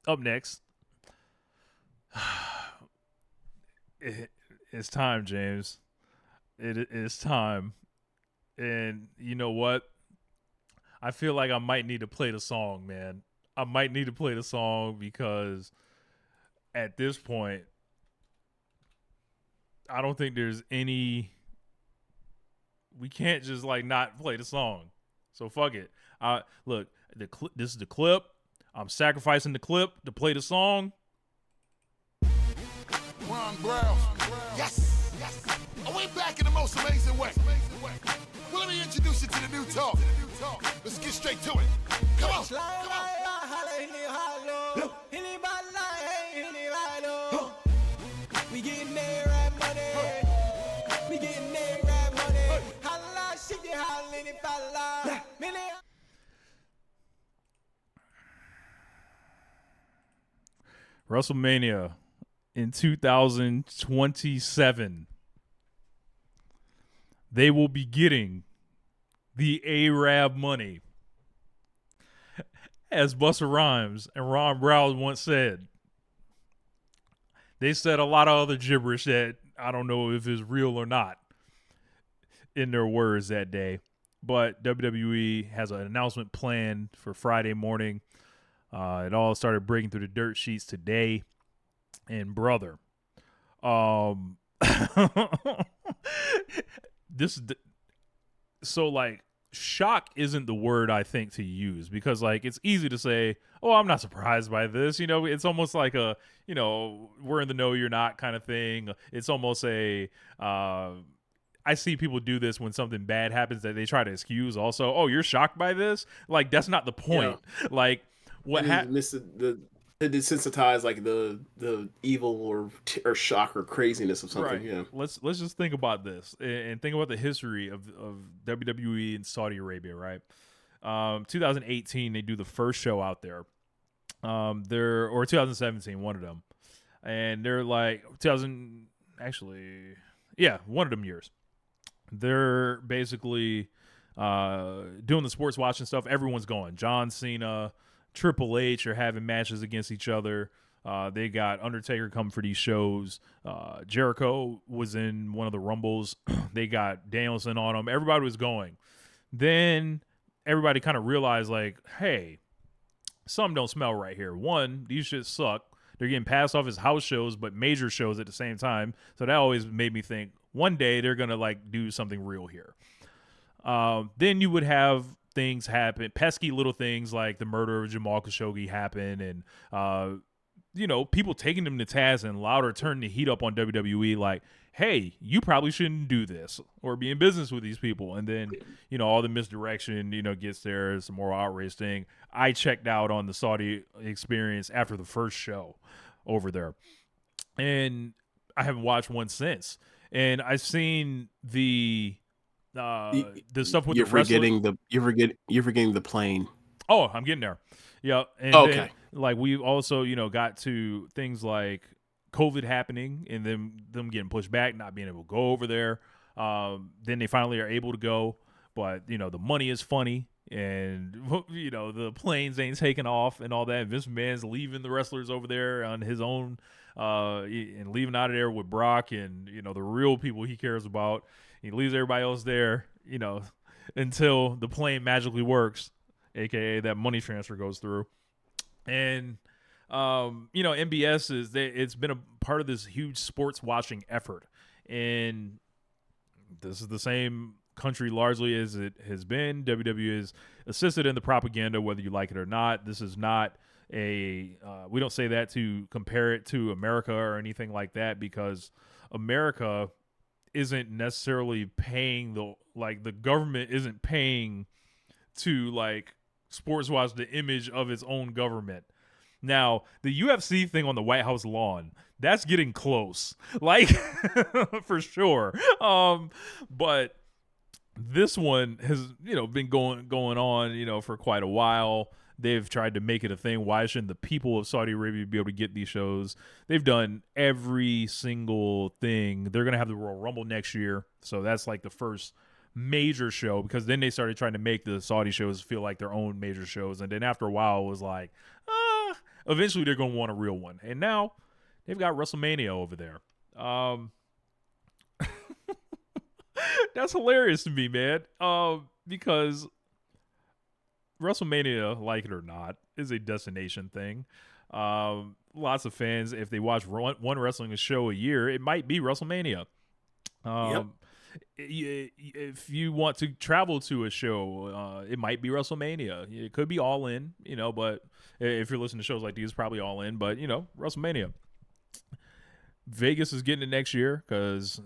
up next, it's time, James. It is time. And you know what? I feel like I might need to play the song, man. I might need to play the song because at this point, I don't think there's any. We can't just like not play the song. So fuck it. Look, this is the clip. I'm sacrificing the clip to play the song. Ron Brown. Yes. Are we back in the most amazing way? Well, let me introduce you to the new talk. Let's get straight to it. Come on. We getting there right money. We getting there right money. Holla, shit, hollering if I lie. WrestleMania in 2027. They will be getting the Arab money. As Busta Rhymes and Ron Brown once said. They said a lot of other gibberish that I don't know if it's real or not in their words that day. But WWE has an announcement planned for Friday morning. It all started breaking through the dirt sheets today. And brother, this so like shock isn't the word I think to use because like it's easy to say, oh, I'm not surprised by this. You know, it's almost like a, you know, we're in the know you're not kind of thing. It's almost a I see people do this when something bad happens that they try to excuse also. Oh, you're shocked by this? Like that's not the point. Yeah. Like what happened? To desensitize like the evil or shock or craziness of something. Right. Yeah. Let's just think about this and think about the history of WWE in Saudi Arabia. Right. 2018 they do the first show out there. Or 2017 one of them, and they're like 2000 actually one of them years. They're basically doing the sports watching stuff. Everyone's going. John Cena, Triple H are having matches against each other. They got Undertaker coming for these shows. Jericho was in one of the Rumbles. They got Danielson on them. Everybody was going. Then everybody kind of realized, like, hey, something don't smell right here. One, these shit suck. They're getting passed off as house shows, but major shows at the same time. So that always made me think one day they're going to, like, do something real here. Then you would have things happen, pesky little things like the murder of Jamal Khashoggi happen, and you know, people taking them to task and louder turning the heat up on WWE like, hey, you probably shouldn't do this or be in business with these people. And then, you know, all the misdirection, you know, gets there. It's a more outrage thing. I checked out on the Saudi experience after the first show over there, and I haven't watched one since. And I've seen the stuff with you're the forgetting you're forgetting the plane. Oh, I'm getting there. Yeah. And okay. Then, like we've also, you know, got to things like COVID happening and them getting pushed back, not being able to go over there. Then they finally are able to go, but you know, the money is funny and you know, the planes ain't taking off and all that. Vince McMahon's leaving the wrestlers over there on his own, and leaving out of there with Brock and, you know, the real people he cares about. He leaves everybody else there, you know, until the plane magically works, aka that money transfer goes through. And you know, MBS it's been a part of this huge sports watching effort, and this is the same country largely as it has been. WWE is assisted in the propaganda, whether you like it or not. This is not we don't say that to compare it to America or anything like that, because America isn't necessarily paying the government isn't paying to like sports watch the image of its own government. Now, the UFC thing on the White House lawn, that's getting close, like for sure. But this one has, you know, been going on, you know, for quite a while. They've tried to make it a thing. Why shouldn't the people of Saudi Arabia be able to get these shows? They've done every single thing. They're going to have the Royal Rumble next year. So that's like the first major show, because then they started trying to make the Saudi shows feel like their own major shows. And then after a while, it was like, eventually they're going to want a real one. And now they've got WrestleMania over there. That's hilarious to me, man. Because WrestleMania, like it or not, is a destination thing. Lots of fans, if they watch one wrestling show a year, it might be WrestleMania. Yep. If you want to travel to a show, it might be WrestleMania. It could be All In, but if you're listening to shows like these, it's probably All In. But WrestleMania. Vegas is getting it next year because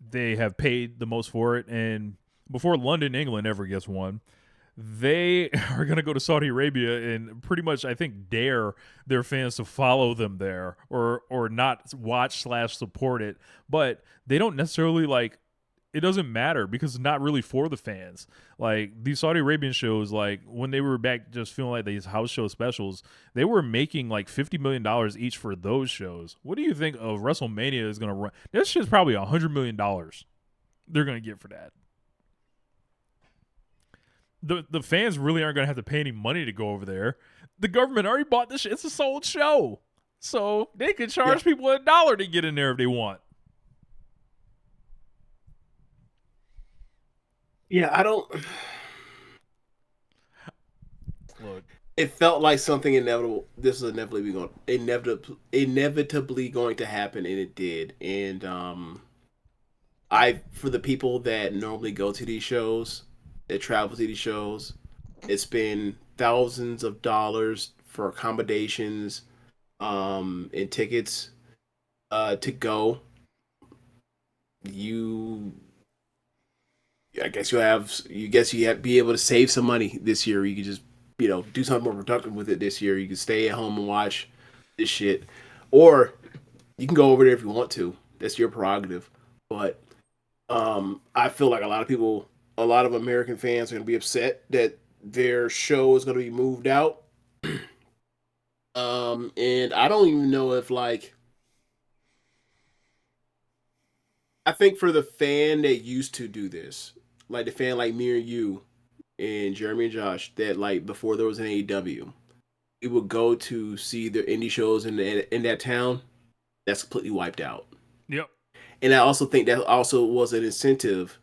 they have paid the most for it, and before London, England ever gets one, they are going to go to Saudi Arabia and pretty much, I think, dare their fans to follow them there or not watch/support it. But they don't necessarily it doesn't matter because it's not really for the fans. Like these Saudi Arabian shows, like when they were back just feeling like these house show specials, they were making like $50 million each for those shows. What do you think of WrestleMania is going to run? This shit's probably $100 million they're going to get for that. The fans really aren't going to have to pay any money to go over there. The government already bought this shit. It's a sold show. So they could charge people $1 to get in there if they want. Yeah, I don't. Look, it felt like something inevitable. This was inevitably going to happen, and it did. And for the people that normally go to these shows, that travel to these shows, it's been thousands of dollars for accommodations, and tickets, to go. I guess you have to be able to save some money this year. You could just, do something more productive with it this year. You can stay at home and watch this shit, or you can go over there if you want to. That's your prerogative. But I feel like a lot of American fans are going to be upset that their show is going to be moved out. And I don't even know if I think for the fan that used to do this, like the fan like me and you and Jeremy and Josh, that before there was an AEW, we would go to see the indie shows in that town. That's completely wiped out. Yep. And I also think that also was an incentive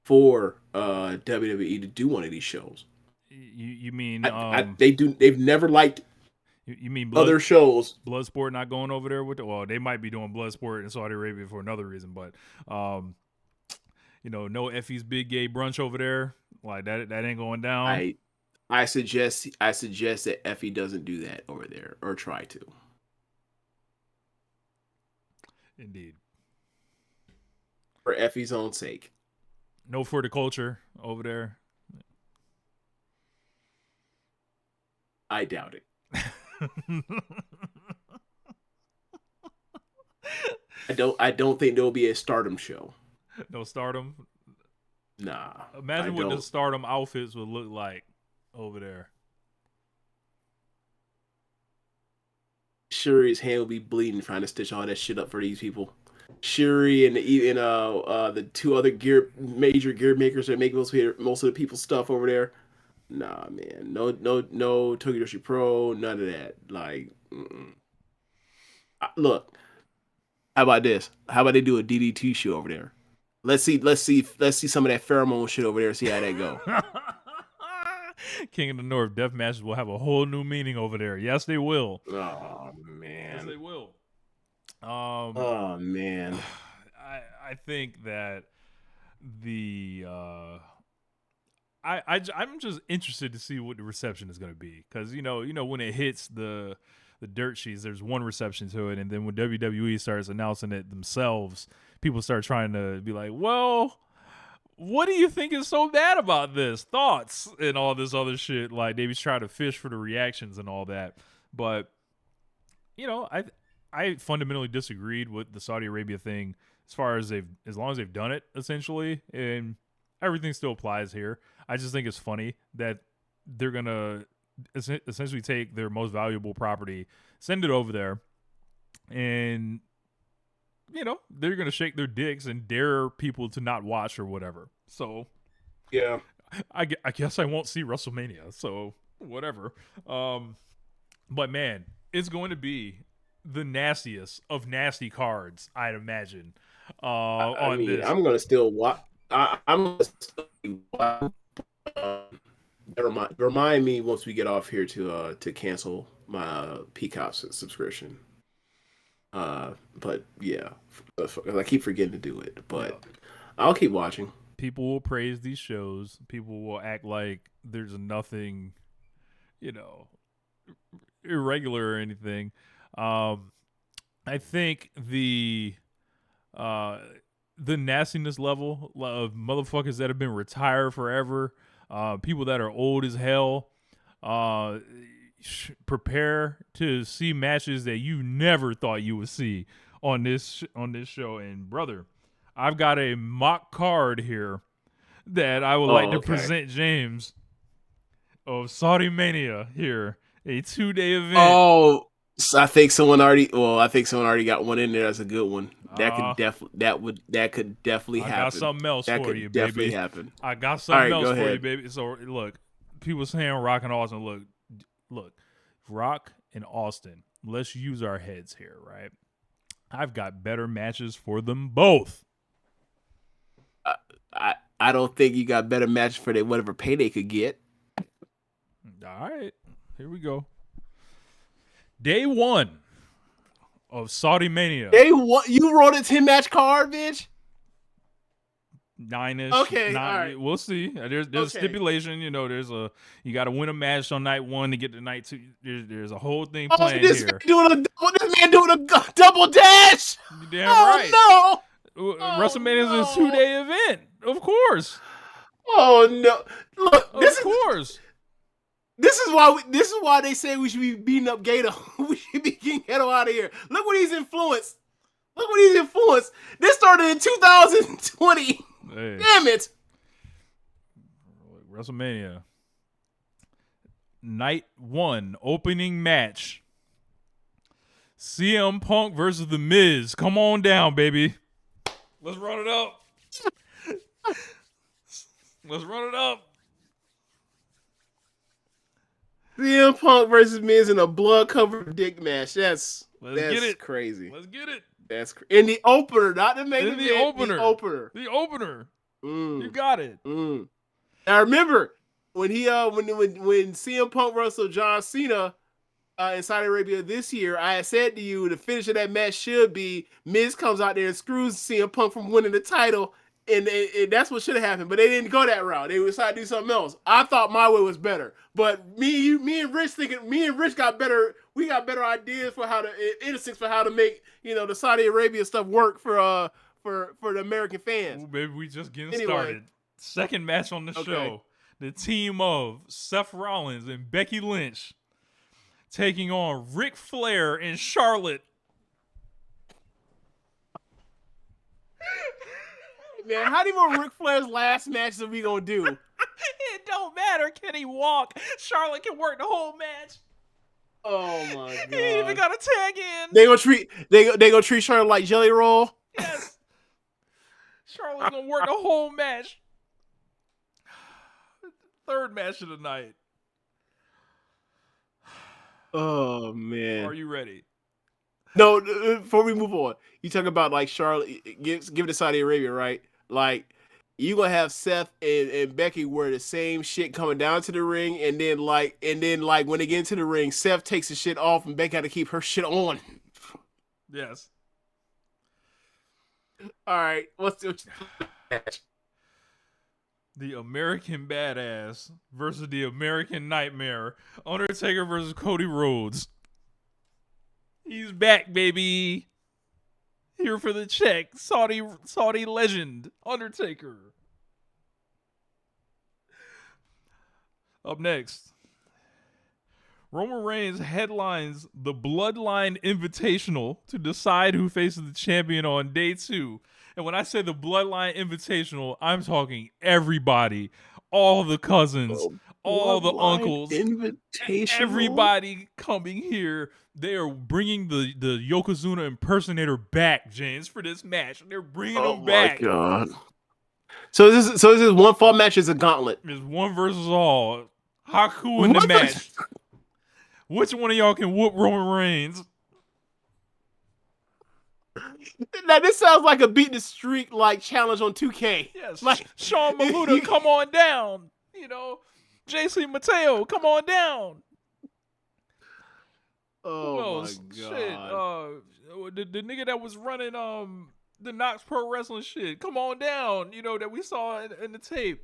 for WWE to do one of these shows. You mean they've never liked. You mean other shows? Bloodsport not going over there with well, they might be doing Bloodsport in Saudi Arabia for another reason, but no Effie's big gay brunch over there. Like that ain't going down. I suggest that Effie doesn't do that over there or try to. Indeed. For Effie's own sake. No for the culture over there. I doubt it. I don't think there'll be a Stardom show. No Stardom? Nah. Imagine what the Stardom outfits would look like over there. Shuri's hand will be bleeding trying to stitch all that shit up for these people. Shuri and the two other major gear makers that make most of the people's stuff over there. Nah, man. No Tokidoshi Pro, none of that. Look. How about this? How about they do a DDT show over there? Let's see some of that pheromone shit over there. See how that go. King of the North death matches will have a whole new meaning over there. Yes, they will. Oh man. Yes, they will. Oh man. I think that I'm just interested to see what the reception is going to be because when it hits the dirt sheets, there's one reception to it, and then when WWE starts announcing it themselves, people start trying to be like, well, what do you think is so bad about this? Thoughts and all this other shit. Like they just try to fish for the reactions and all that. But I fundamentally disagreed with the Saudi Arabia thing as long as they've done it essentially, and everything still applies here. I just think it's funny that they're gonna essentially take their most valuable property, send it over there, and they're gonna shake their dicks and dare people to not watch or whatever. So yeah, I guess I won't see WrestleMania. So whatever. But man, it's going to be the nastiest of nasty cards, I'd imagine. I On mean, this, I'm gonna still watch. I'm gonna still watch. Remind me once we get off here to cancel my Peacock subscription. But yeah, I keep forgetting to do it, but I'll keep watching. people will praise these shows. People will act like there's nothing, you know, irregular or anything. I think uh, the nastiness level of motherfuckers that have been retired forever, people that are old as hell, uh, prepare to see matches that you never thought you would see on this show. And brother, I've got a mock card here that I would like Oh, to okay. present James of Saudi Mania here, a 2-day event. Oh, so I think someone already. Well, I think someone already got one in there. That's a good one. Uh, That could definitely I got happen. something else That for could you, definitely baby. happen. I got All something right, go else for you, ahead. baby. So look, people saying Rock and Austin. Look, Rock and Austin. Let's use our heads here, right? I've got better matches for them both. I don't think you got better match for whatever pay they could get. All right, here we go. Day one of Saudi Mania. You wrote a 10-match card, bitch. 9-ish. Okay, 9. all right. We'll see. There's a stipulation. You know, you got to win a match on night 1 to get to night 2. There's a whole thing planned this here. this man doing a double dash. You're damn right. No. WrestleMania is no. a 2-day event, of course. Oh no! Look, Of course. This is why they say we should be beating up Gato. We should be getting Gato out of here. Look what he's influenced. This started in 2020. Hey, Damn it! WrestleMania. Night 1, opening match. CM Punk versus The Miz. Come on down, baby. Let's run it up. Let's run it up. CM Punk versus Miz in a blood-covered dick match. That's get it. crazy. Let's get it. That's in the opener, not the main event. The opener. The opener. The opener. Mm. You got it. Mm. Now remember when he when CM Punk wrestled John Cena in Saudi Arabia this year, I had said to you the finish of that match should be Miz comes out there and screws CM Punk from winning the title, and that's what should have happened. But they didn't go that route. They decided to do something else. I thought my way was better, but me and Rich got better. We got better ideas for how to instincts for how to make the Saudi Arabia stuff work for the American fans. Ooh, baby, we just getting started. Second match on the show. The team of Seth Rollins and Becky Lynch taking on Ric Flair and Charlotte. Man, how many more Ric Flair's last matches are we gonna do? It don't matter. Can he walk? Charlotte can work the whole match. Oh my god! He ain't even got a tag in. They gonna treat Charlotte like Jelly Roll. Yes. Charlotte's gonna work the whole match. Third match of the night. Oh man! Are you ready? No, before we move on, you talk about like Charlotte, give it to Saudi Arabia, right? Like you gonna have Seth and Becky wear the same shit coming down to the ring, and then when they get into the ring, Seth takes the shit off, and Becky got to keep her shit on. Yes. All right, what's the match? The American Badass versus the American Nightmare. Undertaker versus Cody Rhodes. He's back, baby. Here for the check. Saudi legend. Undertaker. Up next. Roman Reigns headlines the Bloodline Invitational to decide who faces the champion on day 2. And when I say the Bloodline Invitational, I'm talking everybody, all the cousins, all the uncles, everybody coming here. They are bringing the Yokozuna impersonator back, James, for this match. They're bringing him back. Oh my god! So this is one fall match. Is a gauntlet. It's one versus all. Haku in the match. Which one of y'all can whoop Roman Reigns? Now this sounds like a beat the streak like challenge on 2K. Yes, Like Sean Maluda, come on down. You know, JC Mateo, come on down. Oh Who else? my Shit, the nigga that was running the Knox Pro Wrestling shit, come on down. You know that we saw in the tape.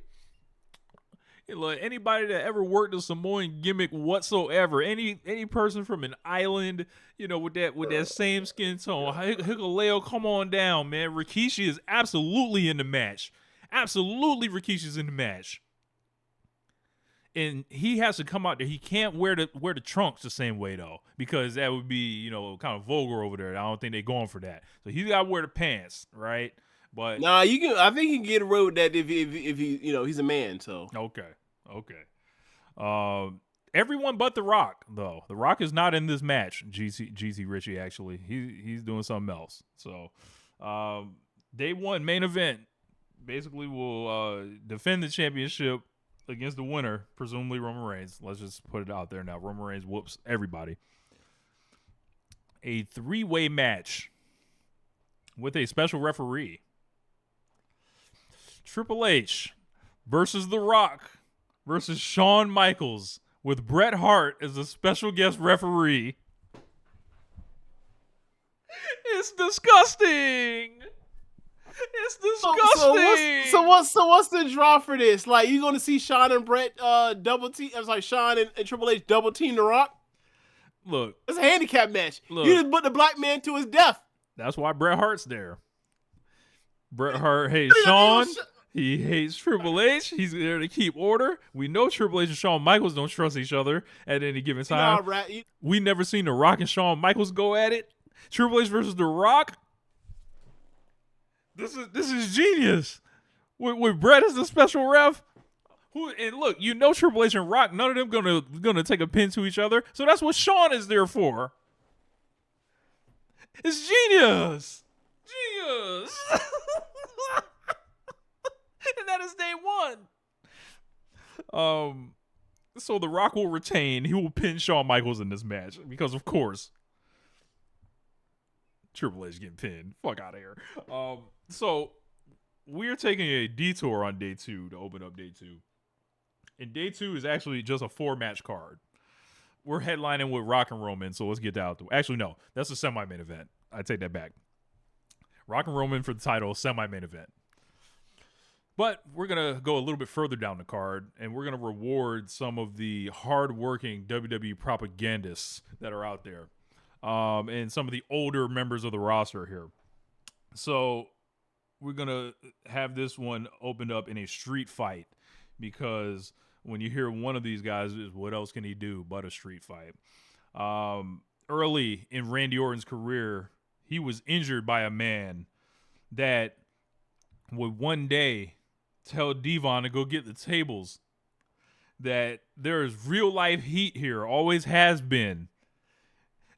Like anybody that ever worked a Samoan gimmick whatsoever, any person from an island, you know, with that same skin tone, Hikuleo, come on down, man. Rikishi is absolutely in the match. Absolutely, Rikishi's in the match, and he has to come out there. He can't wear the trunks the same way though, because that would be, you know, kind of vulgar over there. I don't think they're going for that. So he's got to wear the pants, right? But nah, you can. I think you can get away with that if he, you know, he's a man. So okay. Everyone but The Rock, though. The Rock is not in this match. GC Richie, actually, he's doing something else. So, day one main event basically will defend the championship against the winner, presumably Roman Reigns. Let's just put it out there now. Roman Reigns whoops everybody. A 3-way match with a special referee. Triple H versus The Rock versus Shawn Michaels with Bret Hart as a special guest referee. It's disgusting. It's disgusting. So what's the draw for this? Like, you gonna see Shawn and Bret double team? I was like Shawn and Triple H double team The Rock. Look, it's a handicap match. Look, you just put the black man to his death. That's why Bret Hart's there. Bret Hart hates Shawn. He hates Triple H. He's there to keep order. We know Triple H and Shawn Michaels don't trust each other at any given time. We never seen The Rock and Shawn Michaels go at it. Triple H versus The Rock. This is genius. With Bret as the special ref. And look, you know Triple H and Rock, none of them gonna take a pin to each other. So that's what Shawn is there for. It's genius. Genius. And that is day one. So The Rock will retain. He will pin Shawn Michaels in this match because, of course, Triple H getting pinned. Fuck out of here. So we're taking a detour on day two to open up day two. And day two is actually just a 4-match card. We're headlining with Rock and Roman, so let's get that out the way. Actually, no, that's a semi-main event. I take that back. Rock and Roman for the title, semi-main event. But we're going to go a little bit further down the card, and we're going to reward some of the hard-working WWE propagandists that are out there, and some of the older members of the roster here. So we're going to have this one opened up in a street fight, because when you hear one of these guys, what else can he do but a street fight? Early in Randy Orton's career, he was injured by a man that would one day tell Devon to go get the tables, that there is real life heat here, always has been.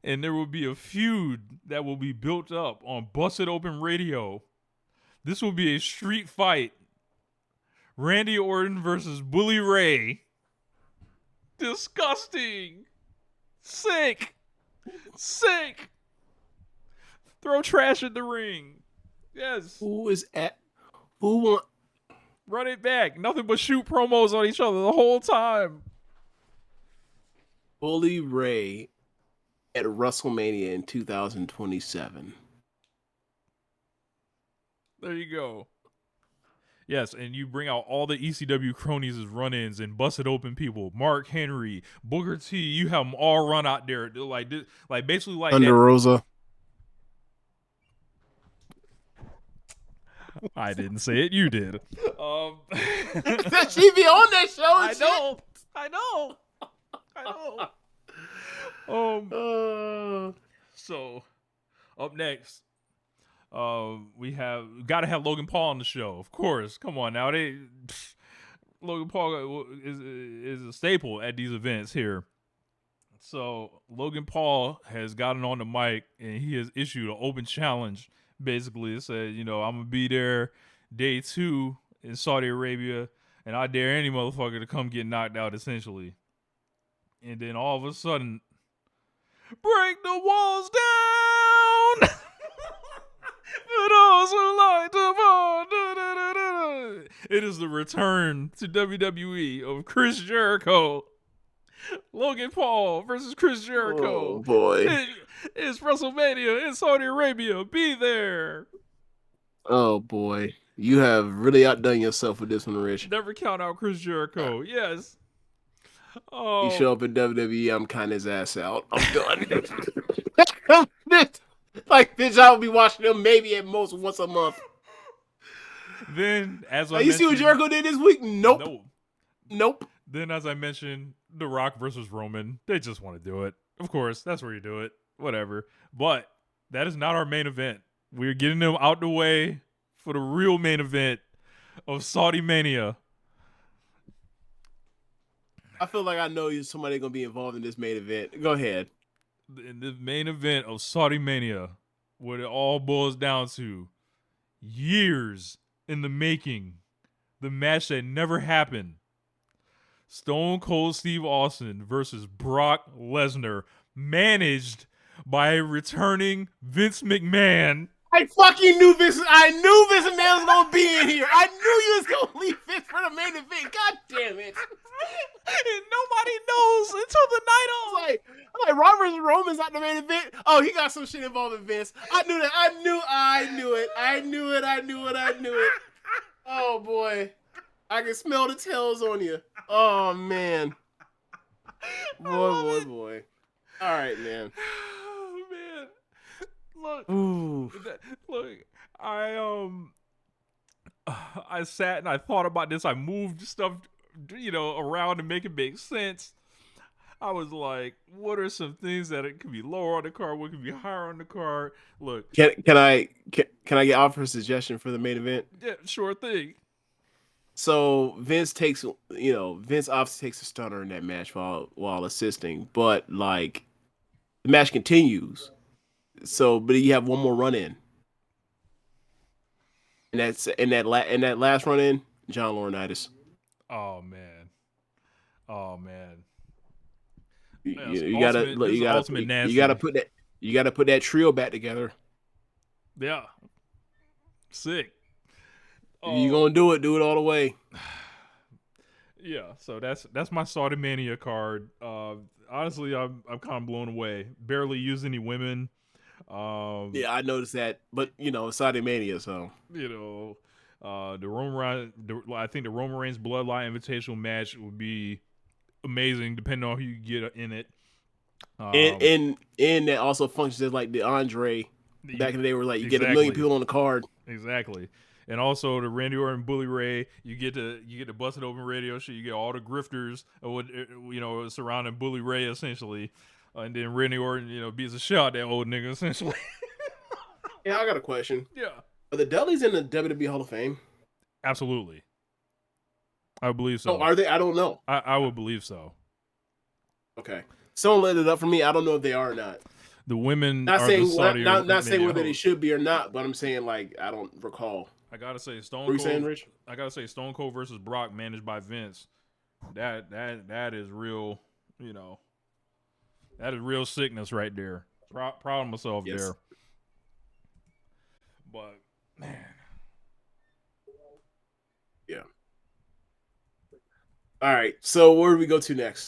And there will be a feud that will be built up on Busted Open Radio. This will be a street fight. Randy Orton versus Bully Ray. Disgusting. Sick. Throw trash at the ring. Yes. Who want? Run it back. Nothing but shoot promos on each other the whole time. Bully Ray at WrestleMania in 2027. There you go. Yes, and you bring out all the ECW cronies as run-ins and busted open people. Mark Henry, Booker T. You have them all run out there, like basically like Thunder Rosa. I didn't say it. You did. She be on that show. I know. So up next, we got to have Logan Paul on the show, of course. Come on now, Logan Paul is a staple at these events here. So Logan Paul has gotten on the mic and he has issued an open challenge. Basically, it said, I'm gonna be there day 2 in Saudi Arabia, and I dare any motherfucker to come get knocked out, essentially. And then all of a sudden, Break the walls down. For those who like to fall. It is the return to WWE of Chris Jericho. Logan Paul versus Chris Jericho. Oh boy. It's WrestleMania in Saudi Arabia. Be there. Oh boy. You have really outdone yourself with this one, Rich. Never count out Chris Jericho. Yes. You Oh, show up in WWE, I'm kind his ass out. I'm done. Like, bitch, I'll be watching them maybe at most once a month. then, as I Like, you mentioned, see what Jericho did this week? Nope. no. Nope. Then, as I mentioned, The Rock versus Roman. They just want to do it. Of course, that's where you do it. Whatever. But that is not our main event. We're getting them out the way for the real main event of SAUDIMANIA. I feel like I know somebody gonna be involved in this main event. Go ahead. In the main event of SAUDIMANIA, what it all boils down to, years in the making, the match that never happened. Stone Cold Steve Austin versus Brock Lesnar, managed by a returning Vince McMahon. I fucking knew Vince. I knew Vince McMahon was gonna be in here. I knew you was gonna leave Vince for the main event. God damn it! And nobody knows until the night of. I'm like Robert Roman's not the main event. Oh, he got some shit involved in Vince. I knew that. I knew it. Oh boy, I can smell the tails on you. Oh man, boy. All right, man. Oh man, look. Ooh. Look, I sat and I thought about this. I moved stuff, around to make it make sense. I was like, what are some things that it could be lower on the card? What could be higher on the card? Look, Can I get offer a suggestion for the main event? yeah, sure thing. So Vince obviously takes a stunner in that match while assisting, but like the match continues. So, but you have one more run in, and that's in that last run in, John Laurinaitis. Oh man. You gotta put that trio back together. Yeah. Sick. You gonna do it all the way. Yeah, so that's my SAUDIMANIA card. Honestly, I'm kind of blown away. Barely used any women. Yeah, I noticed that, but SAUDIMANIA, so I think the Roman Reigns Bloodline Invitational match would be amazing, depending on who you get in it. And that also functions as like the Andre back in the day, where like you get 1 million people on the card. Exactly. And also the Randy Orton, Bully Ray, you get to Busted Open Radio show. You get all the grifters, surrounding Bully Ray essentially, and then Randy Orton, beats a shot that old nigga essentially. Yeah, I got a question. Yeah, are the Dudleys in the WWE Hall of Fame? absolutely. I believe so. Oh, are they? I don't know. I would believe so. Okay, someone let it up for me. I don't know if they are or not. The women not are saying the Saudi not saying whether they host. should be or not, but I'm saying like I don't recall. I gotta say Stone What are you Cold. saying, Rich? I gotta say Stone Cold versus Brock, managed by Vince. That is real. That is real sickness right there. Proud of myself there. But man, yeah. All right. So where do we go to next?